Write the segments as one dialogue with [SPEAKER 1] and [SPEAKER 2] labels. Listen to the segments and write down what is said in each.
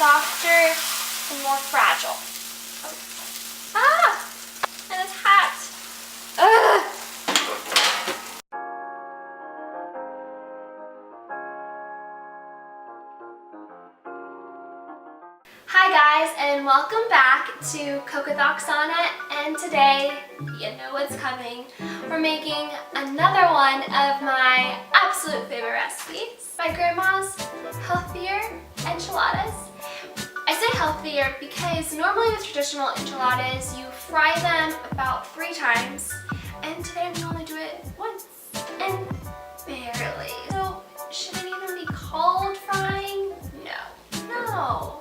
[SPEAKER 1] softer and more fragile. Ah! And it's hot. Ugh! Hi guys, and welcome back to Cook with Oksana, and today, you know what's coming. We're making another one of my absolute favorite recipes. My grandma's healthier enchiladas. I say healthier because normally with traditional enchiladas, you fry them about 3 times, and today we only do it once, and barely. So should it even be called frying? No.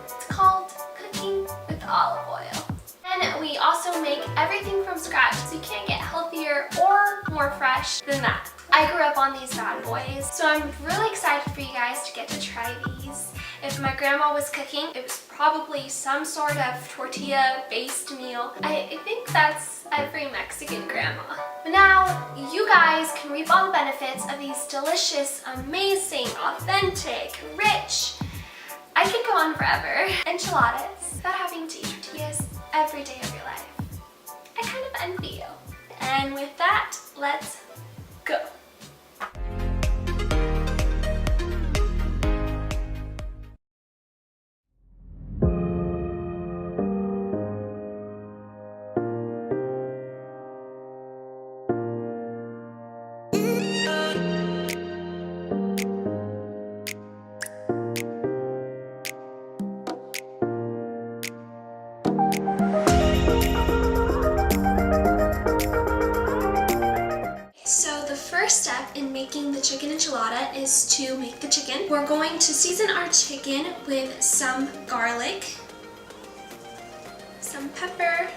[SPEAKER 1] It's called cooking with olive oil. And we also make everything from scratch, so you can't get healthier or more fresh than that. I grew up on these bad boys, so I'm really excited for you guys to get to try these. If my grandma was cooking, it was probably some sort of tortilla-based meal. I think that's every Mexican grandma. But now, you guys can reap all the benefits of these delicious, amazing, authentic, rich, I could go on forever, enchiladas without having to eat tortillas every day of your life. I kind of envy you. And with that, let's go. First step in making the chicken enchilada is to make the chicken. We're going to season our chicken with some garlic, some pepper,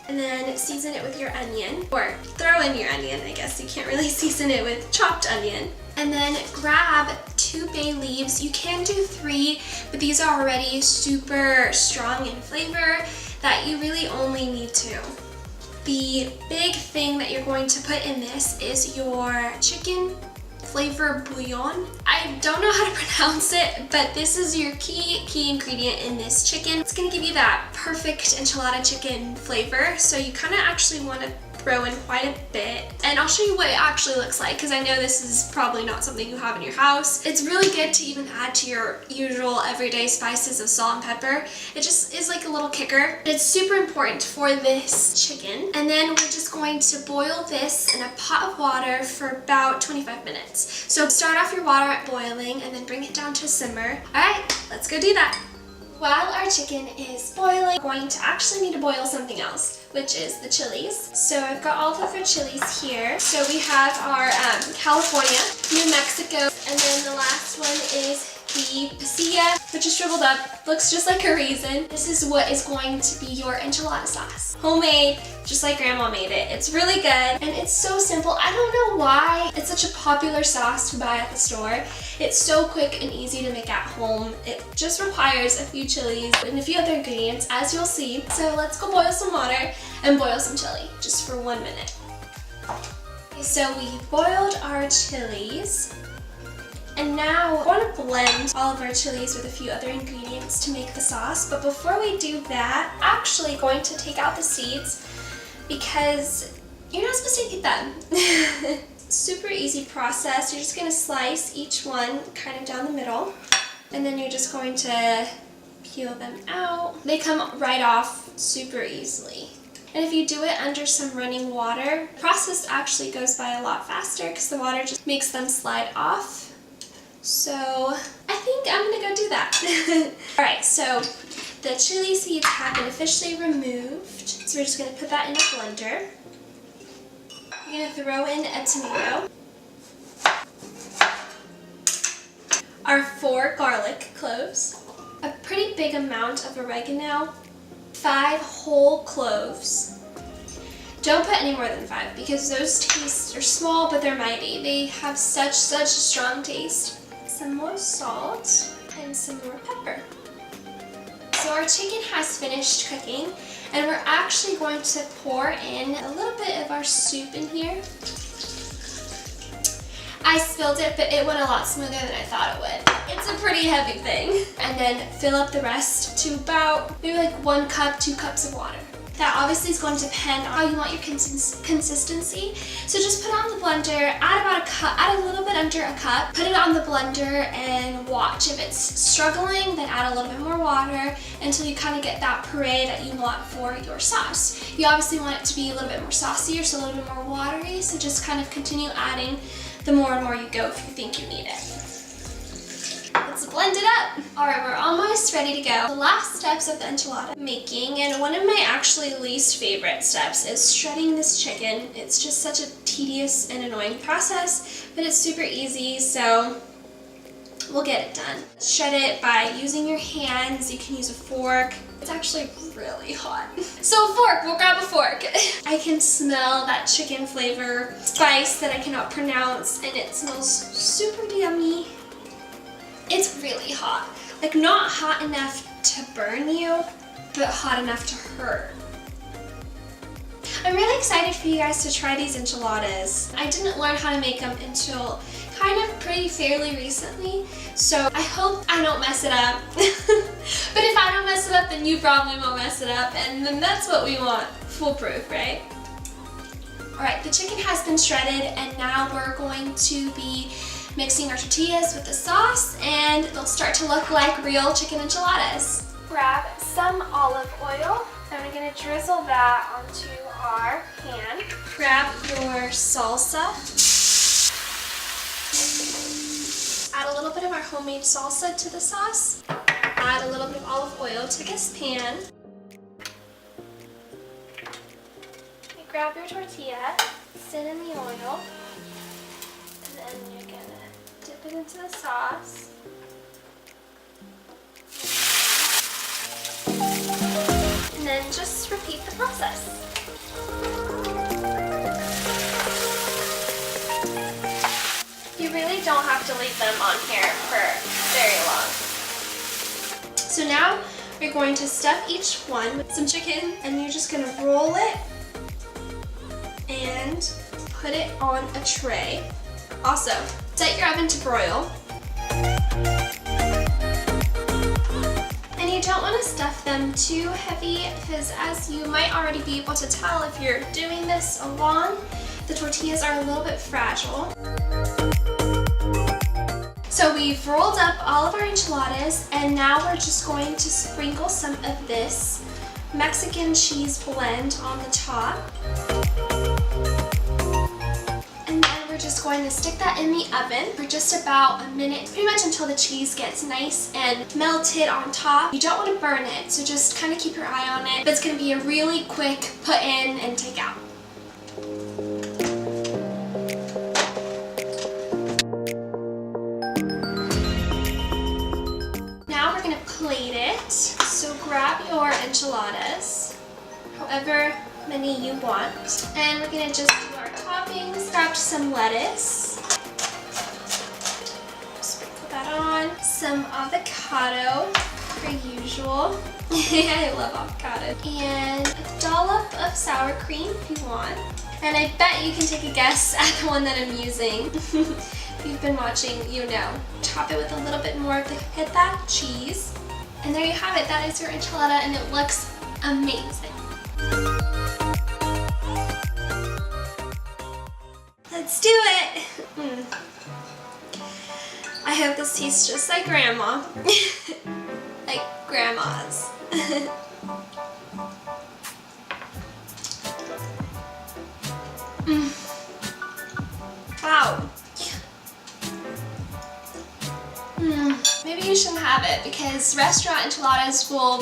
[SPEAKER 1] and then season it with your onion, or throw in your onion, I guess. You can't really season it with chopped onion. And then grab 2 bay leaves. You can do 3, but these are already super strong in flavor that you really only need 2. The big thing that you're going to put in this is your chicken flavor bouillon. I don't know how to pronounce it, but this is your key ingredient in this chicken. It's gonna give you that perfect enchilada chicken flavor, so you kind of actually want to throw in quite a bit. And I'll show you what it actually looks like, because I know this is probably not something you have in your house. It's really good to even add to your usual everyday spices of salt and pepper. It just is like a little kicker. It's super important for this chicken. And then we're just going to boil this in a pot of water for about 25 minutes. So start off your water at boiling and then bring it down to a simmer. All right, let's go do that. While our chicken is boiling, we're going to actually need to boil something else, which is the chilies. So I've got all of our chilies here. So we have our California, New Mexico, and then the last one is the pasilla, which is shriveled up, looks just like a raisin. This is what is going to be your enchilada sauce. Homemade, just like grandma made it. It's really good, and it's so simple. I don't know why it's such a popular sauce to buy at the store. It's so quick and easy to make at home. It just requires a few chilies and a few other ingredients, as you'll see. So let's go boil some water and boil some chili, just for 1 minute. Okay, so we boiled our chilies. And now we're going to blend all of our chilies with a few other ingredients to make the sauce. But before we do that, I'm actually going to take out the seeds because you're not supposed to eat them. Super easy process. You're just going to slice each one kind of down the middle, and then you're just going to peel them out. They come right off super easily. And if you do it under some running water, the process actually goes by a lot faster because the water just makes them slide off. So I think I'm gonna go do that. Alright, so the chili seeds have been officially removed. So we're just gonna put that in a blender. We're gonna throw in a tomato. Our 4 garlic cloves. A pretty big amount of oregano. 5 whole cloves. Don't put any more than 5 because those tastes are small but they're mighty. They have such a strong taste. Some more salt and some more pepper. So our chicken has finished cooking, and we're actually going to pour in a little bit of our soup in here. I spilled it, but it went a lot smoother than I thought it would. It's a pretty heavy thing. And then fill up the rest to about maybe like 1 cup, 2 cups of water. That obviously is going to depend on how you want your consistency. So just put it on the blender, add about a cup, add a little bit under a cup, put it on the blender and watch. If it's struggling, then add a little bit more water until you kind of get that puree that you want for your sauce. You obviously want it to be a little bit more saucy or so a little bit more watery, so just kind of continue adding the more and more you go if you think you need it. Let's blend it up. All right, we're almost ready to go. The last steps of the enchilada making, and one of my actually least favorite steps, is shredding this chicken. It's just such a tedious and annoying process, but it's super easy, so we'll get it done. Shred it by using your hands. You can use a fork. It's actually really hot. So a fork, we'll grab a fork. I can smell that chicken flavor spice that I cannot pronounce, and it smells super yummy. It's really hot. Like, not hot enough to burn you, but hot enough to hurt. I'm really excited for you guys to try these enchiladas. I didn't learn how to make them until kind of pretty fairly recently, so I hope I don't mess it up. But if I don't mess it up, then you probably won't mess it up, and then that's what we want. Foolproof, right? Alright, the chicken has been shredded, and now we're going to be mixing our tortillas with the sauce, and they'll start to look like real chicken enchiladas. Grab some olive oil, and we're going to drizzle that onto our pan. Grab your salsa. Add a little bit of our homemade salsa to the sauce. Add a little bit of olive oil to this pan. You grab your tortilla, sit in the oil, and then you're gonna dip it into the sauce. And then just repeat the process. You really don't have to leave them on here for very long. So now we're going to stuff each one with some chicken, and you're just gonna roll it and put it on a tray. Also, set your oven to broil. And you don't want to stuff them too heavy, because as you might already be able to tell if you're doing this along, the tortillas are a little bit fragile. So we've rolled up all of our enchiladas, and now we're just going to sprinkle some of this Mexican cheese blend on the top. And then we're just going to stick that in the oven for just about a minute, pretty much until the cheese gets nice and melted on top. You don't want to burn it, so just kind of keep your eye on it. But it's going to be a really quick put in and take out. Now we're going to plate it. So grab your enchiladas, however many you want, and we're going to just do our toppings. Grab some lettuce, sprinkle that on, some avocado per usual. I love avocado. And a dollop of sour cream if you want. And I bet you can take a guess at the one that I'm using. If you've been watching, you know. Top it with a little bit more of the feta cheese. And there you have it. That is your enchilada, and it looks amazing. Let's do it! I hope this tastes just like Grandma. Like Grandma's. Wow. Maybe you shouldn't have it, because restaurant enchiladas will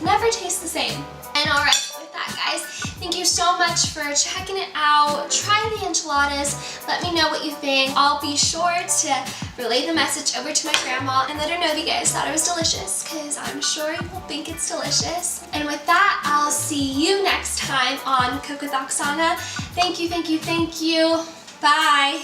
[SPEAKER 1] never taste the same. And alright, with that guys, thank you so much for checking it out. Try the enchiladas. Let me know what you think. I'll be sure to relay the message over to my grandma and let her know that you guys thought it was delicious, because I'm sure you will think it's delicious. And with that, I'll see you next time on Cook with Oksana. Thank you, thank you, thank you. Bye.